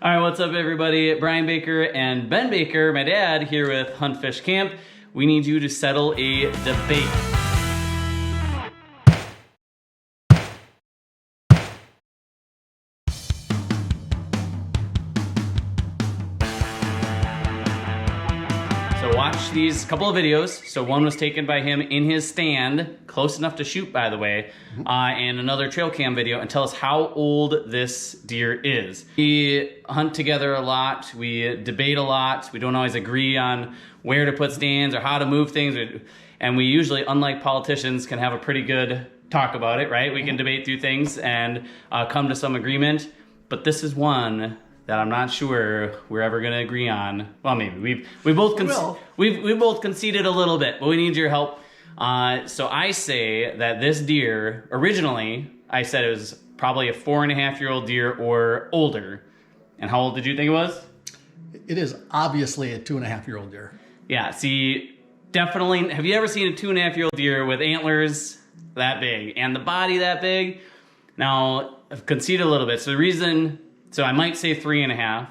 All right, what's up everybody? Brian Baker and Ben Baker, my dad, here with Hunt Fish Camp. We need you to settle a debate. So watch these couple of videos. So one was taken by him in his stand, close enough to shoot by the way, and another trail cam video, and tell us how old this deer is. We hunt together a lot, we debate a lot, we don't always agree on where to put stands or how to move things, and we usually, unlike politicians, can have a pretty good talk about it, right? We can debate through things and come to some agreement, but this is one that I'm not sure we're ever going to agree on. Well, maybe we've both conceded a little bit, but we need your help. So I say that this deer, originally, I said it was probably a 4.5-year-old deer or older. And how old did you think it was? It is obviously a 2.5-year-old deer. Yeah, see, definitely. Have you ever seen a 2.5-year-old deer with antlers that big and the body that big? Now, I've conceded a little bit. So I might say 3.5.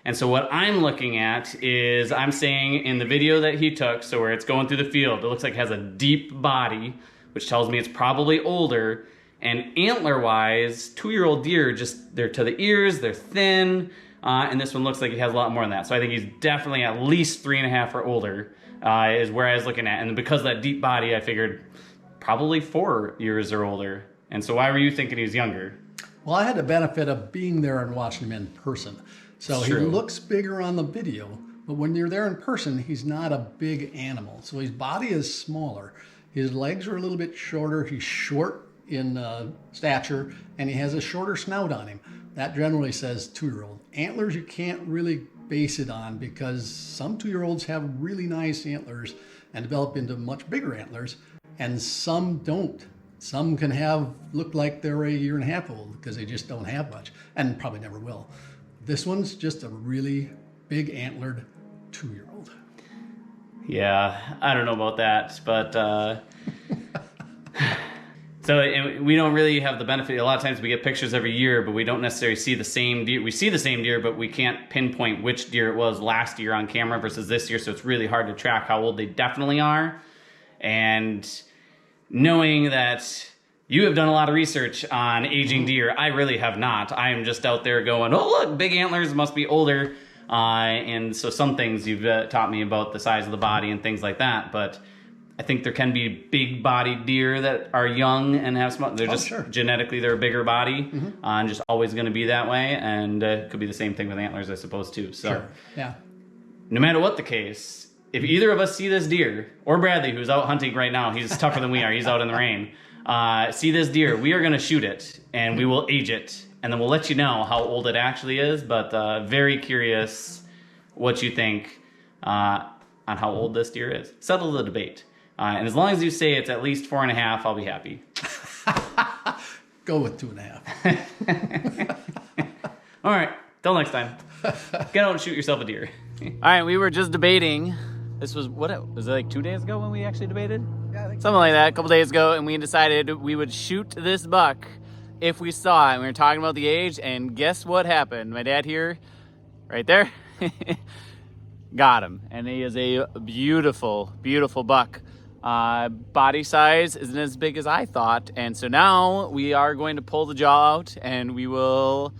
And so what I'm looking at is, I'm saying in the video that he took, so where it's going through the field, it looks like it has a deep body, which tells me it's probably older. And antler-wise, 2-year-old deer, they're to the ears, they're thin, and this one looks like he has a lot more than that. So I think he's definitely at least 3.5 or older, is where I was looking at. And because of that deep body, I figured probably 4 years or older. And so why were you thinking he was younger? Well, I had the benefit of being there and watching him in person. So he looks bigger on the video, but when you're there in person, he's not a big animal. So his body is smaller. His legs are a little bit shorter. He's short in stature, and he has a shorter snout on him. That generally says 2-year-old. Antlers you can't really base it on because some 2-year-olds have really nice antlers and develop into much bigger antlers, and some don't. Some can look like they're 1.5 years old because they just don't have much, and probably never will. This one's just a really big antlered 2-year-old. Yeah, I don't know about that, but so we don't really have the benefit. A lot of times we get pictures every year, but we don't necessarily see the same deer. We see the same deer, but we can't pinpoint which deer it was last year on camera versus this year, so it's really hard to track how old they definitely are. And knowing that you have done a lot of research on aging deer, I really have not. I am just out there going, oh look, big antlers, must be older. And so some things you've taught me about the size of the body and things like that, but I think there can be big bodied deer that are young and have small, they're just genetically, they're a bigger body, and just always gonna be that way. And it could be the same thing with antlers, I suppose too. So yeah, no matter what the case, if either of us see this deer, or Bradley, who's out hunting right now, he's tougher than we are, he's out in the rain, see this deer, we are going to shoot it, and we will age it, and then we'll let you know how old it actually is, but very curious what you think on how old this deer is. Settle the debate. And as long as you say it's at least 4.5, I'll be happy. Go with 2.5. All right, till next time. Get out and shoot yourself a deer. All right, we were just debating. This was, was it like 2 days ago when we actually debated? Yeah, I think something like that, a couple days ago, and we decided we would shoot this buck if we saw it. We were talking about the age, and guess what happened? My dad here, right there, got him. And he is a beautiful, beautiful buck. Body size isn't as big as I thought, and so now we are going to pull the jaw out, and we will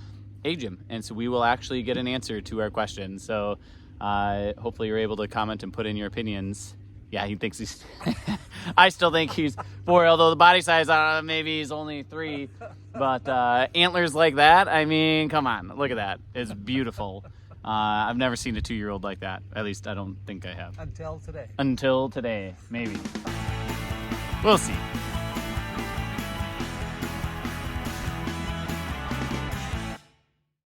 age him. And so we will actually get an answer to our question. So hopefully you're able to comment and put in your opinions. Yeah, he thinks he's I still think he's 4, although the body size, maybe he's only 3, but antlers like that, I mean, come on, look at that. It's beautiful. I've never seen a 2-year-old like that. At least I don't think I have. Until today. Until today, maybe. We'll see.